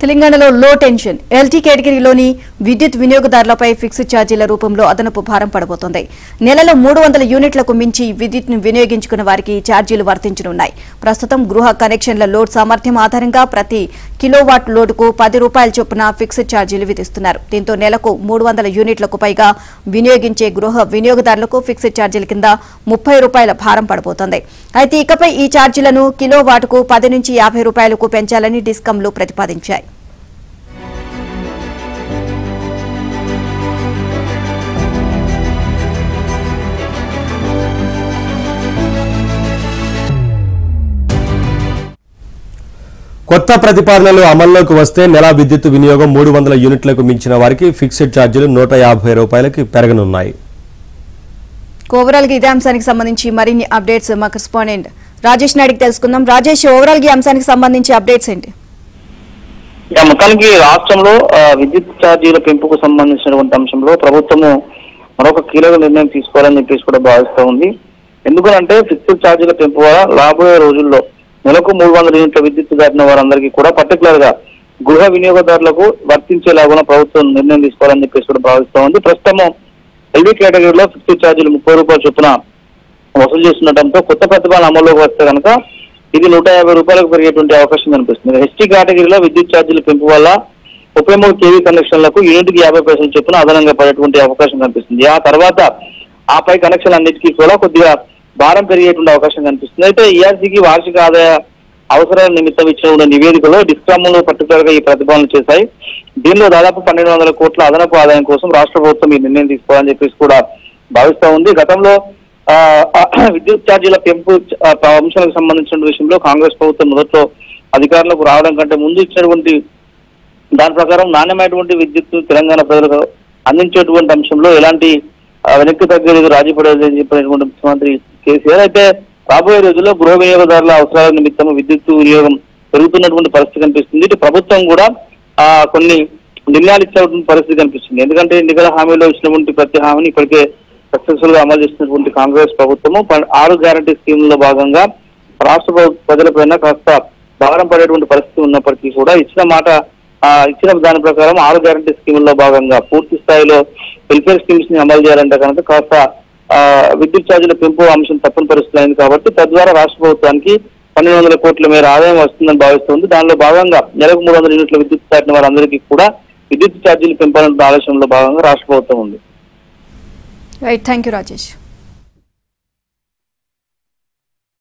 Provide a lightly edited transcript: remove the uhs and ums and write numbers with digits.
తెలంగాణలో లో tension LT కేటగిరీలోని విద్యుత్ వినియోగదారులపై ఫిక్స్డ్ ఛార్జీల రూపంలో అదనపు భారం పడబోతోంది. నెలలో 300 యూనిట్లకు మించి విద్యుత్ను వినియోగించుకున్న వారికి ఛార్జీలు వర్తించనున్నాయి. ప్రస్తుతం గృహ కనెక్షన్ల లోడ్ సామర్థ్యం ఆధారంగా ప్రతి కిలోవాట్ లోడుకు ₹10 చొప్పున ఫిక్స్డ్ ఛార్జీలు విధిస్తున్నారు. దీంతో నెలకు 300 యూనిట్లకు పైగా వినియోగించే గృహ వినియోగదారులకు ఫిక్స్డ్ ఛార్జీల కింద ₹30 భారం పడబోతోంది. అయితే ఇకపై ఈ ఛార్జీలను కిలోవాట్కు ₹10 నుంచి ₹50 పెంచాలని డిస్కంలు ప్రతిపాదించాయి. కొత్త ప్రతిపాదనలు అమల్లోకి వస్తే నెల విద్యుత్ వినియోగం 300 యూనిట్లకు మించిన వారికి ఫిక్స్డ్ ఛార్జీలు ₹150కి పెరగనున్నాయి. ఓవరాల్ గా ఇదే అంశానికి సంబంధించి మరిన్ని అప్డేట్స్ మా కరెస్పాండెంట్ రాజేష్ నాయుడుకి తెలుసుకుందాం. రాజేష్, ఓవరాల్ గా అంశానికి సంబంధించి అప్డేట్స్ ఏంటి? మొత్తానికి రాష్ట్రంలో విద్యుత్ ఛార్జీల పెంపుకు సంబంధించినటువంటి అంశంలో ప్రభుత్వము మరొక కీలక నిర్ణయం తీసుకోవాలని చెప్పేసి కూడా భావిస్తూ ఉంది. ఎందుకంటే ఫిక్స్డ్ ఛార్జీల పెంపు వల్ల రాబోయే రోజుల్లో నెలకు 300 యూనిట్ల విద్యుత్ దాటిన వారందరికీ కూడా పర్టికులర్ గా గృహ వినియోగదారులకు వర్తించేలాగా ప్రభుత్వం నిర్ణయం తీసుకోవాలని చెప్పేసి కూడా భావిస్తూ ఉంది. ప్రస్తుతం ఎల్డీ కేటగిరీలో ఫిక్స్డ్ ఛార్జీలు ₹30 చొప్పున వసూలు చేస్తుండటంతో కొత్త ప్రతిపాదన అమల్లోకి వస్తే కనుక ఇది ₹150 పెరిగేటువంటి అవకాశం కనిపిస్తుంది. ఎస్టీ కేటగిరీలో విద్యుత్ ఛార్జీల పెంపు వల్ల 33 kV కనెక్షన్లకు యూనిట్కి ₹50 చొప్పున అదనంగా పడేటువంటి అవకాశం కనిపిస్తుంది. ఆ తర్వాత ఆపై కనెక్షన్ అన్నిటికీ కూడా కొద్దిగా భారం పెరిగేటువంటి అవకాశం కనిపిస్తుంది. అయితే ఈఆర్సీకి వార్షిక ఆదాయ అవసరాల నిమిత్తం ఇచ్చిన నివేదికలో డిస్కామ్లు పర్టికులర్ గా ఈ ప్రతిపాదనలు చేశాయి. దీనిలో దాదాపు 1200 కోట్ల అదనపు ఆదాయం కోసం రాష్ట్ర ప్రభుత్వం ఈ నిర్ణయం తీసుకోవాలని చెప్పేసి కూడా భావిస్తూ ఉంది. గతంలో విద్యుత్ ఛార్జీల పెంపు అంశాలకు సంబంధించిన విషయంలో కాంగ్రెస్ ప్రభుత్వం మొదట్లో అధికారులకు రావడం కంటే ముందు ఇచ్చినటువంటి దాని ప్రకారం నాణ్యమైనటువంటి విద్యుత్ తెలంగాణ ప్రజలకు అందించేటువంటి అంశంలో ఎలాంటి వెనక్కి తగ్గలేదు, రాజీ పడేదని చెప్పినటువంటి ముఖ్యమంత్రి కేసీఆర్. అయితే రాబోయే రోజుల్లో గృహ వినియోగదారుల అవసరాల నిమిత్తం విద్యుత్ వినియోగం పెరుగుతున్నటువంటి పరిస్థితి కనిపిస్తుంది. ఇటు ప్రభుత్వం కూడా కొన్ని నిర్ణయాలు ఇచ్చేటువంటి పరిస్థితి కనిపిస్తుంది. ఎందుకంటే ఎన్నికల హామీలో ఇచ్చినటువంటి ప్రతి హామీని ఇప్పటికే సక్సెస్ఫుల్ గా అమలు చేసినటువంటి కాంగ్రెస్ ప్రభుత్వము 6 గ్యారంటీ స్కీమ్లో భాగంగా రాష్ట్ర ప్రజలపైన కాస్త భారం పడేటువంటి పరిస్థితి ఉన్నప్పటికీ కూడా ఇచ్చిన దాని ప్రకారం 6 గ్యారంటీ స్కీముల్లో భాగంగా పూర్తి స్థాయిలో వెల్ఫేర్ స్కీమ్స్ ని అమలు చేయాలంటే కనుక కాస్త విద్యుత్ ఛార్జీల పెంపు అంశం తప్పని పరిస్థితి అయింది. కాబట్టి తద్వారా రాష్ట్ర ప్రభుత్వానికి 1200 కోట్ల మేర ఆదాయం వస్తుందని భావిస్తుంది. దానిలో భాగంగా నెలకు 300 యూనిట్ల విద్యుత్ దాటిన వారందరికీ కూడా విద్యుత్ ఛార్జీలు పెంపాలనే ఆలోచనలో భాగంగా రాష్ట్ర ప్రభుత్వం ఉంది. Right, thank you Rajesh.